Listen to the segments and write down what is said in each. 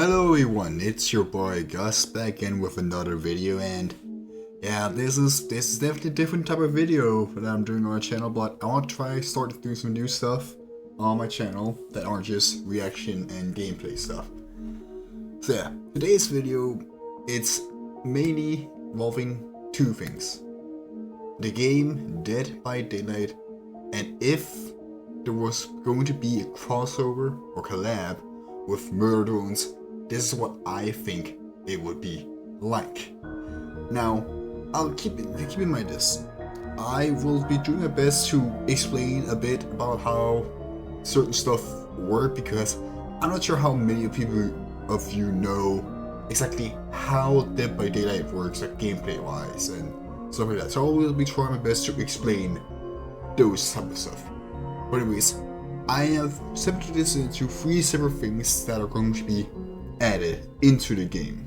Hello everyone, it's your boy Gus back again with another video, and yeah, this is definitely a different type of video that I'm doing on my channel, but I want to start doing some new stuff on my channel that aren't just reaction and gameplay stuff. So yeah, today's video, it's mainly involving two things. The game Dead by Daylight, and if there was going to be a crossover or collab with Murder Drones, this is what I think it would be like. Now, I'll keep in mind this. I will be doing my best to explain a bit about how certain stuff work, because I'm not sure how many of you know exactly how Dead by Daylight works, like gameplay wise and stuff like that. So I will be trying my best to explain those type of stuff. But anyways, I have separated this into three separate things that are going to be added into the game.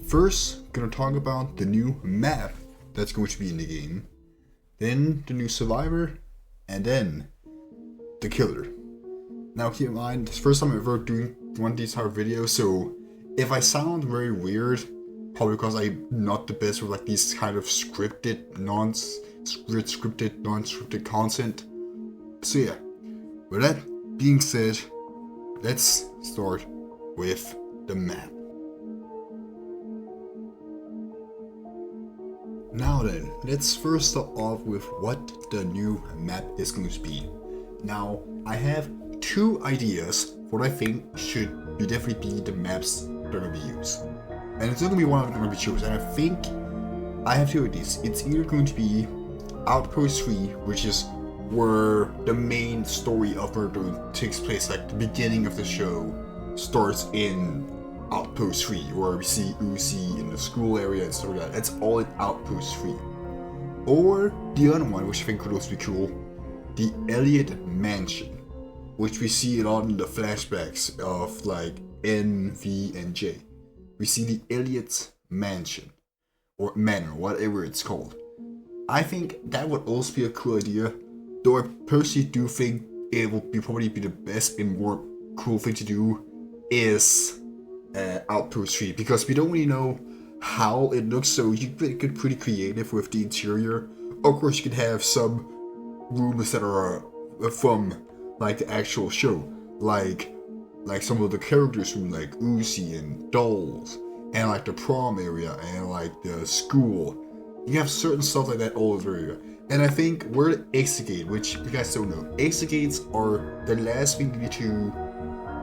First, gonna talk about the new map that's going to be in the game, then the new survivor, and then the killer. Now keep in mind, this is the first time I'm ever doing one of these type of videos, so if I sound very weird, probably because I'm not the best with like these kind of scripted, non-scripted content. So yeah, with that being said, let's start with the map. Now then, let's first start off with what the new map is going to be. Now, I have two ideas for what I think should definitely be the maps that are going to be used. And it's not going to be one of them going to be chosen. And I think I have two ideas. It's either going to be Outpost 3, which is where the main story of Murder takes place, like the beginning of the show starts in Outpost 3, where we see Uzi in the school area and stuff like that. It's all in Outpost 3. Or the other one, which I think could also be cool, the Elliot Mansion, which we see a lot in the flashbacks of like N, V, and J. We see the Elliot Mansion, or Manor, whatever it's called. I think that would also be a cool idea, though I personally do think it will probably be the best and more cool thing to do is Outpost 3, because we don't really know how it looks, so you could get pretty creative with the interior. Of course, you could have some rooms that are from like the actual show, like some of the characters from like Uzi and Dolls, and like the prom area and like the school. You have certain stuff like that all over the area. And I think we're the exit gate, which you guys don't know. Exit gates are the last thing you need to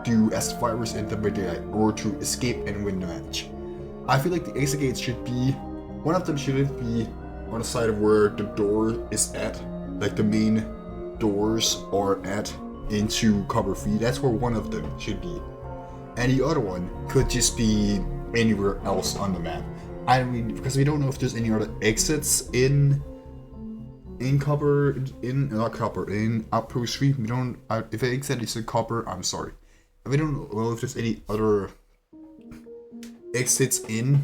do as survivors in Dead by Daylight, or to escape and win the match. I feel like the exit gates should be, one of them shouldn't be on the side of where the door is at, like the main doors are at into cover 3. That's where one of them should be. And the other one could just be anywhere else on the map. I mean, because we don't know if there's any other exits in Outpost 3. We don't, if the exit is in copper, I'm sorry. We don't know if there's any other exits in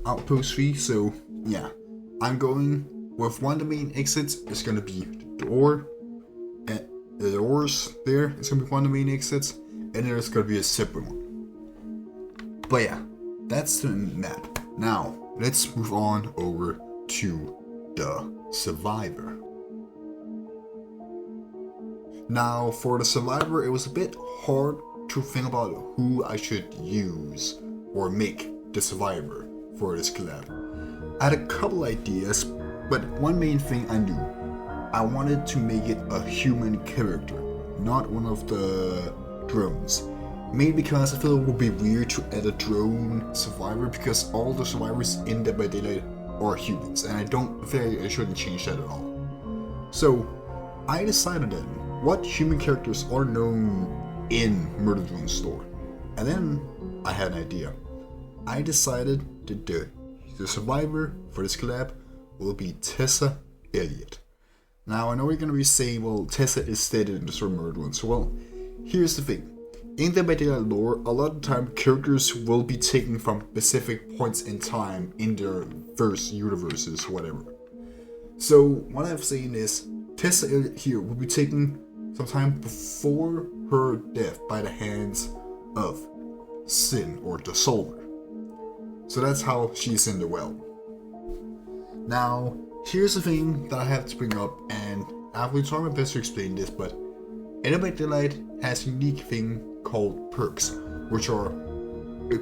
Outpost 3, so yeah. I'm going with one of the main exits. It's gonna be the door, and the doors there. It's gonna be one of the main exits, and there's gonna be a separate one. But yeah, that's the map. Now, let's move on over to the survivor. Now, for the survivor, it was a bit hard to think about who I should use or make the survivor for this collab. I had a couple ideas, but one main thing I knew, I wanted to make it a human character, not one of the drones. Mainly because I feel it would be weird to add a drone survivor, because all the survivors in Dead by Daylight are humans, and I don't think I shouldn't change that at all. So I decided then what human characters are known in Murder Drone's store, and then I had an idea. I decided that the survivor for this collab will be Tessa Elliott. Now I know you're gonna be saying, well, Tessa is stated in the story Murder Drone, so well, here's the thing. In the Dead by Daylight lore, a lot of the time characters will be taken from specific points in time in their verse, universes, whatever. So what I'm saying is, Tessa Elliott here will be taken sometime before her death by the hands of sin or the solar. So that's how she's in the well. Now, here's the thing that I have to bring up, and I've been trying my best to explain this, but Enemy Delight has a unique thing called perks, which are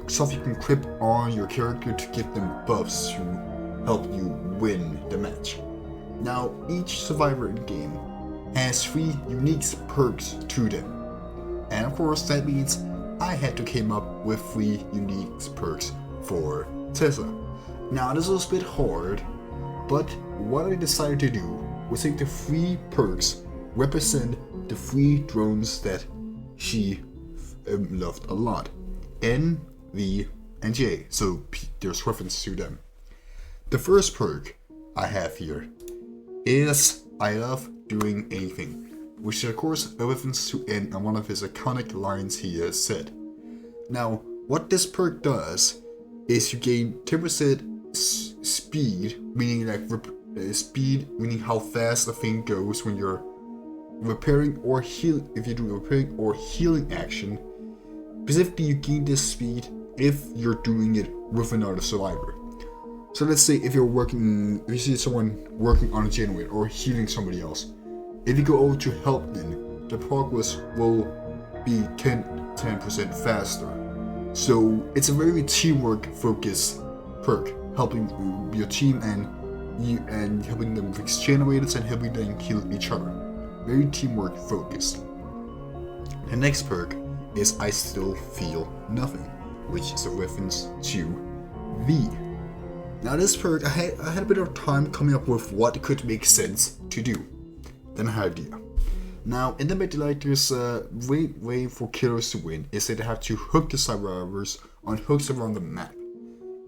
stuff you can equip on your character to give them buffs to help you win the match. Now, each survivor in the game has 3 unique perks to them, and of course that means I had to come up with 3 unique perks for Tessa. Now this was a bit hard, but what I decided to do was take the 3 perks represent the 3 drones that she loved a lot: N, V, and J, so there's reference to them. The first perk I have here is I love doing anything, which is of course a reference to N and one of his iconic lines he has said. Now, what this perk does is you gain 10% speed, meaning like speed, meaning how fast the thing goes when you're repairing or heal. If you do a repairing or healing action, specifically you gain this speed if you're doing it with another survivor. So let's say if you see someone working on a generator or healing somebody else, if you go over to help them, the progress will be 10% faster. So it's a very teamwork focused perk, helping your team and helping them fix generators and helping them kill each other. Very teamwork focused. The next perk is I Still Feel Nothing, which is a reference to V. Now this perk, I had a bit of time coming up with what could make sense to do. Then I had an idea. Now in the Delight, there's a way for killers to win is that they have to hook the survivors on hooks around the map.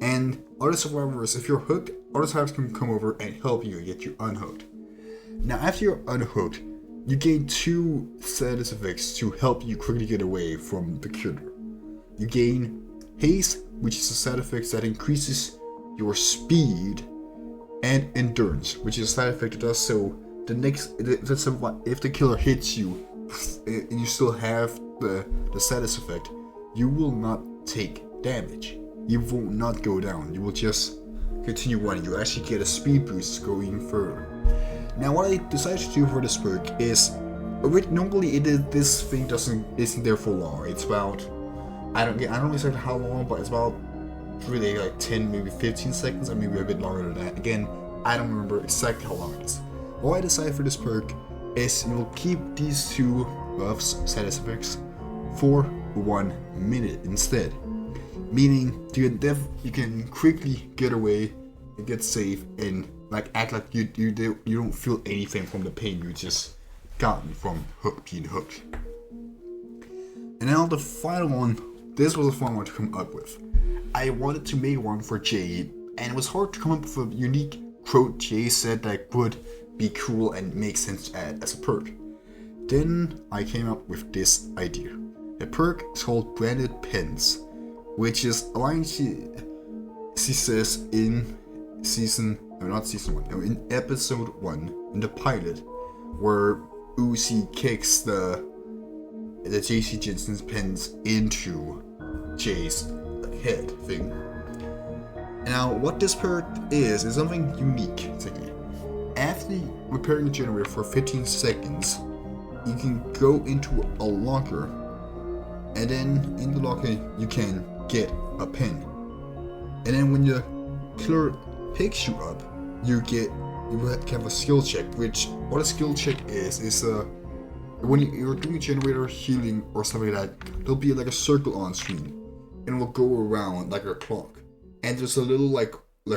And other survivors, if you're hooked, other survivors can come over and help you get you unhooked. Now after you're unhooked, you gain 2 status effects to help you quickly get away from the killer. You gain Haste, which is a side effect that increases your speed, and Endurance, which is a side effect that does so if the killer hits you and you still have the status effect, you will not take damage. You will not go down. You will just continue running. You actually get a speed boost going further. Now what I decided to do for this perk is, normally this thing isn't there for long. It's about, I don't know exactly how long, but it's about really like 10, maybe 15 seconds, or maybe a bit longer than that. Again, I don't remember exactly how long it is. What I decided for this perk is you will keep these 2 buffs, status effects, for 1 minute instead. Meaning you can quickly get away and get safe and like act like you don't feel anything from the pain you just gotten from being hooked. And now the final one, this was a fun one to come up with. I wanted to make one for Jay, and it was hard to come up with a unique quote Jay said that would be cool and make sense to add as a perk. Then I came up with this idea. The perk is called Branded Pens, which is a line she says in in episode 1, in the pilot, where Uzi kicks the JC Jensen's pens into Jay's head thing. Now what this perk is something unique technically. After repairing the generator for 15 seconds, you can go into a locker, and then in the locker you can get a pen. And then when the killer picks you up, you have a skill check, which what a skill check is when you're doing generator healing or something like that, there'll be like a circle on screen and it will go around like a clock, and there's a little like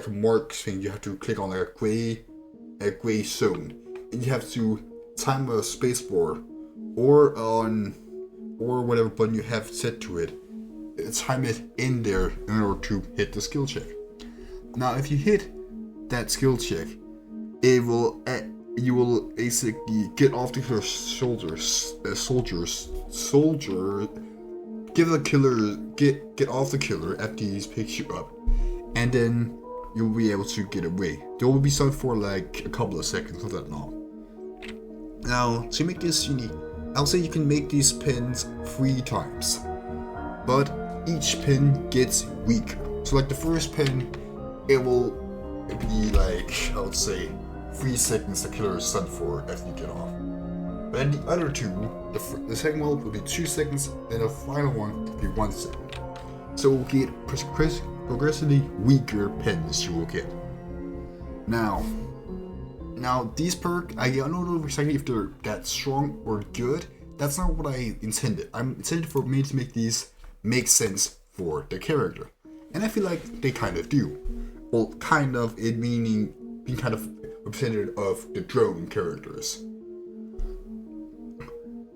a mark thing you have to click on, like a gray zone, and you have to time a spacebar or whatever button you have set to it, time it in there in order to hit the skill check. Now if you hit that skill check, you will basically get off the killer's shoulders, get off the killer after he picks you up, and then you'll be able to get away. There will be something for like a couple of seconds, not that long. Now to make this unique, I'll say you can make these pins 3 times, but each pin gets weaker. So like the first pin, it will be like, I would say, 3 seconds the killer is stunned for after you get off. But then the other two, the second one will be 2 seconds, and the final one will be 1 second. So we'll get progressively weaker pins you will get. Now these perks, I don't know exactly if they're that strong or good. That's not what I intended. I'm intended for me to make these make sense for the character. And I feel like they kind of do. Well, kind of, it meaning being kind of representative of the drone characters.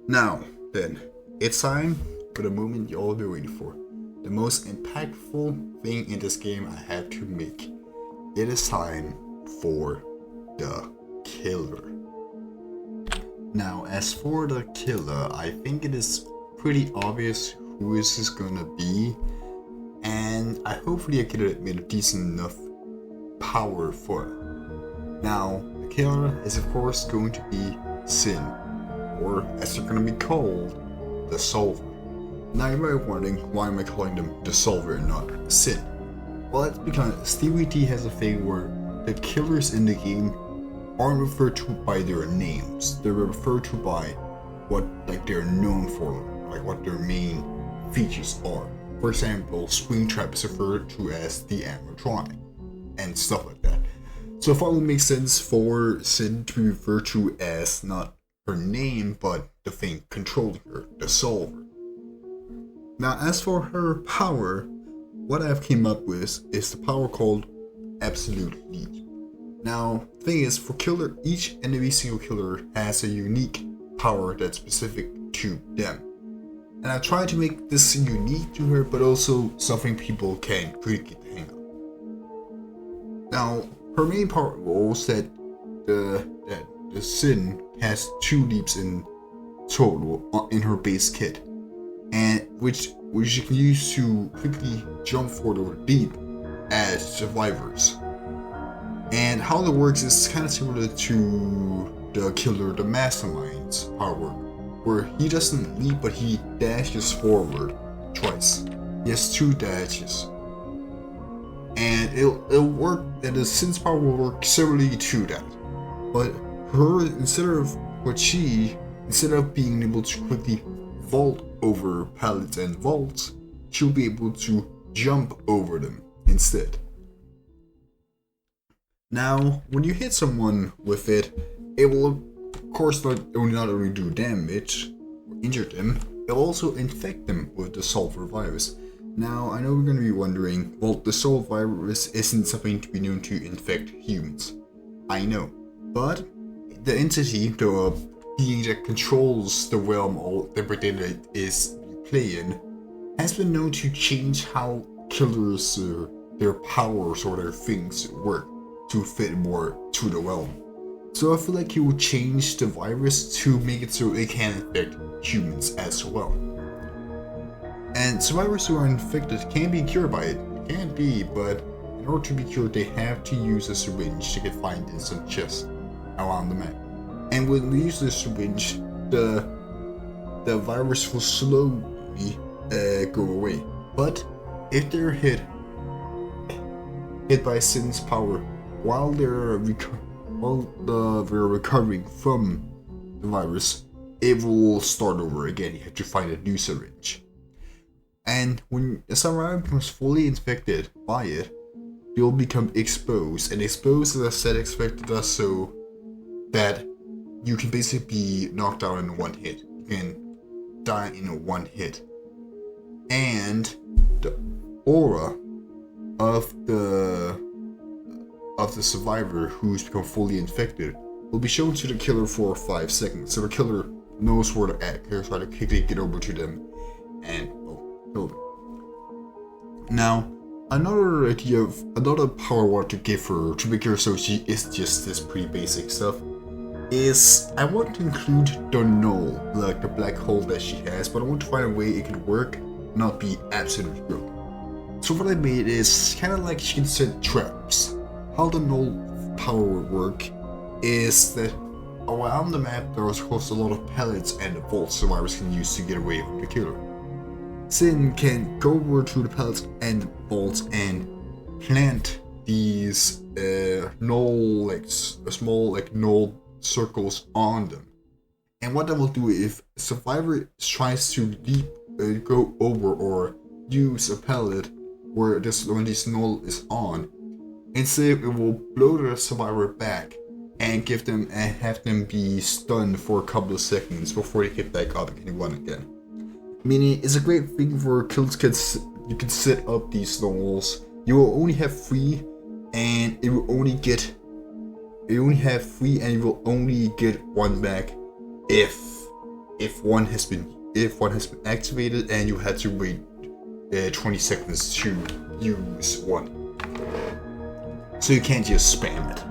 Now, then, it's time for the moment you all been waiting for. The most impactful thing in this game I have to make. It is time for the killer. Now, as for the killer, I think it is pretty obvious who this is gonna be, and hopefully I could have made a decent enough power for it. Now, the killer is of course going to be Sin, or as they're gonna be called, the Solver. Now you might be wondering, why am I calling them the Solver and not Sin? Well, that's because DBD has a thing where the killers in the game aren't referred to by their names. They're referred to by what they're known for, like what their main features are. For example, Springtrap is referred to as the animatronic, and stuff like that. So it probably makes sense for Sin to be referred to as not her name, but the thing controlling her, the Solver. Now, as for her power, what I've came up with is the power called Absolute Lead. Now, the thing is, for killer, each and every single killer has a unique power that's specific to them. And I tried to make this unique to her, but also something people can quickly get the hang of. Now, her main power was that the Sin has 2 leaps in total in her base kit, and which you can use to quickly jump forward or leap as survivors. And how that works is kind of similar to the killer, the Mastermind's power, where he doesn't leap but he dashes forward twice. He has 2 dashes. And it'll work, and the Sin's power will work similarly to that. But her, instead of being able to quickly vault over pallets and vaults, she'll be able to jump over them instead. Now, when you hit someone with it, it will of course not only do damage or injure them, it will also infect them with the Solver virus. Now, I know we're going to be wondering, well, the Solver virus isn't something to be known to infect humans. I know, but the entity, the being that controls the realm or the predictor is playing, has been known to change how killers, their powers or their things work to fit more to the realm. So I feel like he will change the virus to make it so it can infect humans as well. And survivors who are infected can be cured by it. It can be, but in order to be cured, they have to use a syringe to get find in some chests around the map. And when we use the syringe, the virus will slowly go away. But if they're hit by Sin's power while they're recovering from the virus, it will start over again. You have to find a new syringe. And when a survivor becomes fully infected by it, they'll become exposed. And exposed, as I said, expected us so that you can basically be knocked out in 1 hit. You can die in 1 hit. And the aura of the survivor who's become fully infected will be shown to the killer for 5 seconds. So the killer knows where to act. He'll try to quickly get over to them and kill them. Now, another power I want to give her to make her so she is just this pretty basic stuff is I want to include the null, like the black hole that she has, but I want to find a way it could work, not be absolutely broken. So what I made is kind of like she can set traps. How the null power would work is that around the map there was of course a lot of pellets and vaults survivors can use to get away from the killer. Sin can go over to the pellets and bolts and plant these small null circles on them. And what that will do if survivor tries to go over or use a pellet when this null is on, instead it will blow the survivor back and have them be stunned for a couple of seconds before they get back up and can run again. Meaning it's a great thing for kills kids. You can set up these nulls. You will only have 3 and it will only get one back if one has been activated and you had to wait 20 seconds to use one. So you can't just spam it.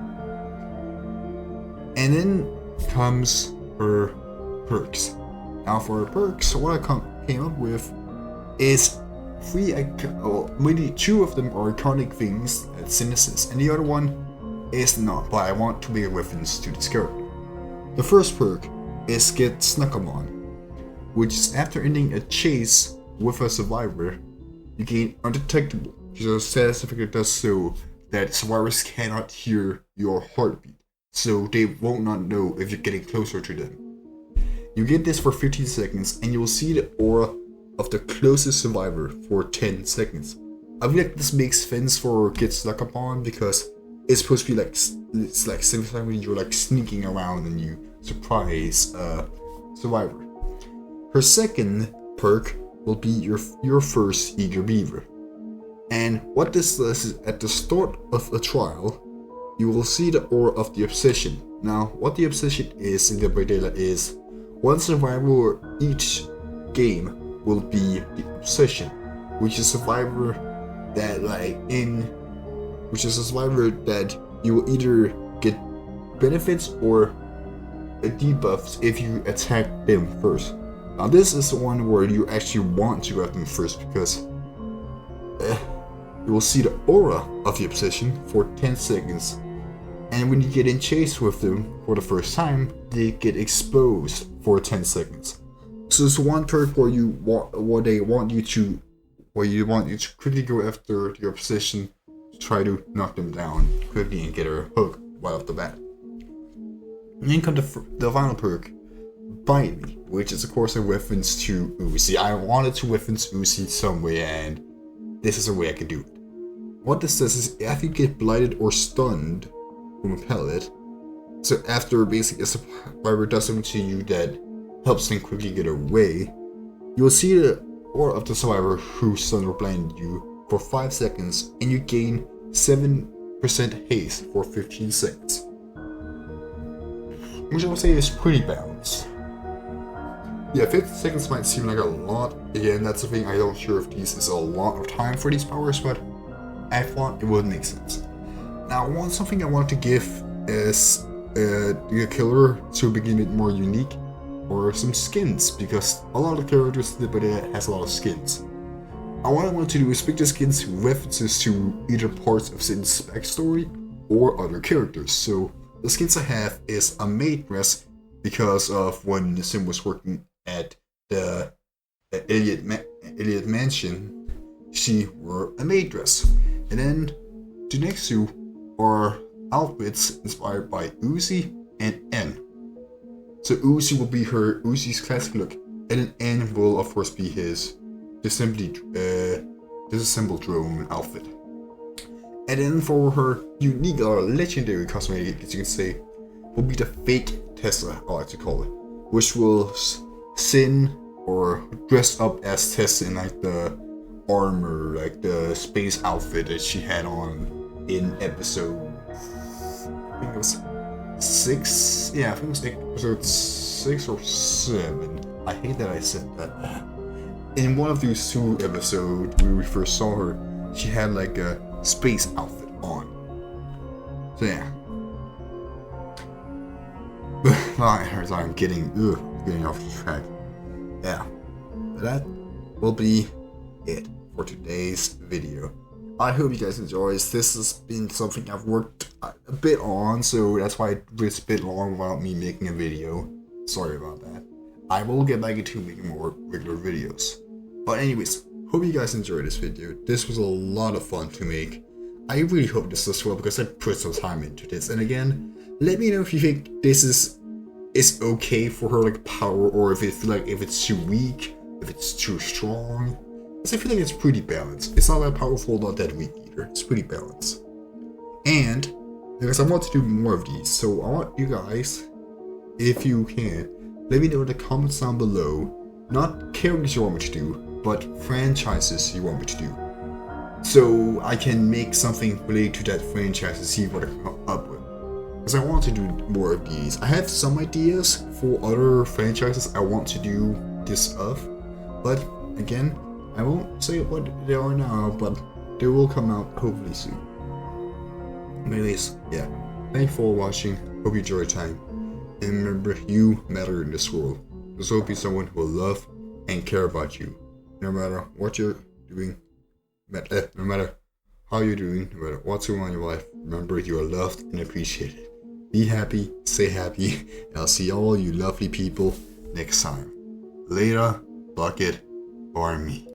And then comes her perks. Now for her perks, what I came up with is 2 of them are iconic things that Synesis, and the other one is not, but I want to make a reference to this character. The first perk is Get Snuck On, which is after ending a chase with a survivor, you gain Undetectable, which is a status certificate that does so that survivors cannot hear your heartbeat, so they will not know if you're getting closer to them. You get this for 15 seconds and you will see the aura of the closest survivor for 10 seconds. I feel like this makes sense for Get Stuck Upon because it's supposed to be it's like sometimes when you're like sneaking around and you surprise a survivor. Her second perk will be your first Eager Beaver. And what this does is at the start of a trial, you will see the aura of the Obsession. Now, what the Obsession is in the Bredela is one survivor each game will be the Obsession, which is a survivor that you will either get benefits or debuffs if you attack them first. Now this is the one where you actually want to grab them first because you will see the aura of the Obsession for 10 seconds, and when you get in chase with them for the first time, they get exposed for 10 seconds. So it's one perk where you want you to quickly go after your Obsession to try to knock them down quickly and get her hook right off the bat. And then comes the final perk, Bite Me, which is of course a reference to Uzi. I wanted to reference Uzi some way, and this is a way I can do it. What this does is if you get blighted or stunned from a pellet, so after basically a survivor does something to you that helps them quickly get away, you will see the aura of the survivor who stunned or blinded you for 5 seconds, and you gain 7% haste for 15 seconds. Which I would say is pretty balanced. Yeah, 15 seconds might seem like a lot. Again, that's the thing, I don't sure if this is a lot of time for these powers, but I thought it would make sense. Now, something I want to give is the killer to begin it more unique, or some skins, because a lot of characters in the beta has a lot of skins. What I want to do is pick the skins references to either parts of Sin's backstory or other characters. So the skins I have is a maid dress because of when Sin was working at the Elliot Mansion, she wore a maid dress. And then the next two are outfits inspired by Uzi and N. So Uzi will be Uzi's classic look, and then N will of course be his disassembled drone outfit. And then for her unique or legendary cosmetic, as you can say, will be the fake Tesla, I like to call it, which will Sin or dress up as Tesla in like the armor, like the space outfit that she had on in episode, I think it was 6. Yeah, I think it was episode 6 or 7. I hate that I said that. In one of these 2 episodes, when we first saw her, she had like a space outfit on. So yeah. I'm getting off the track. Yeah. But that will be it for today's video. I hope you guys enjoy this. This has been something I've worked a bit on, so that's why it's a bit long without me making a video. Sorry about that. I will get back into making more regular videos. But anyways, hope you guys enjoyed this video. This was a lot of fun to make. I really hope this does well because I put some time into this. And again, let me know if you think this is okay for her like power, or if it's too weak, if it's too strong. Because I feel like it's pretty balanced. It's not that powerful, not that weak either. It's pretty balanced. And because I want to do more of these, so I want you guys, if you can, let me know in the comments down below, not characters you want me to do, but franchises you want me to do. So I can make something related to that franchise and see what I come up with. Because I want to do more of these. I have some ideas for other franchises I want to do this of. But again, I won't say what they are now, but they will come out hopefully soon. Anyways, yeah. Thanks for watching. Hope you enjoyed your time. And remember, you matter in this world. Just hope you're someone who will love and care about you. No matter what you're doing, no matter how you're doing, no matter what's going on in your life, remember you are loved and appreciated. Be happy, stay happy, and I'll see all you lovely people next time. Later, Bucket Army.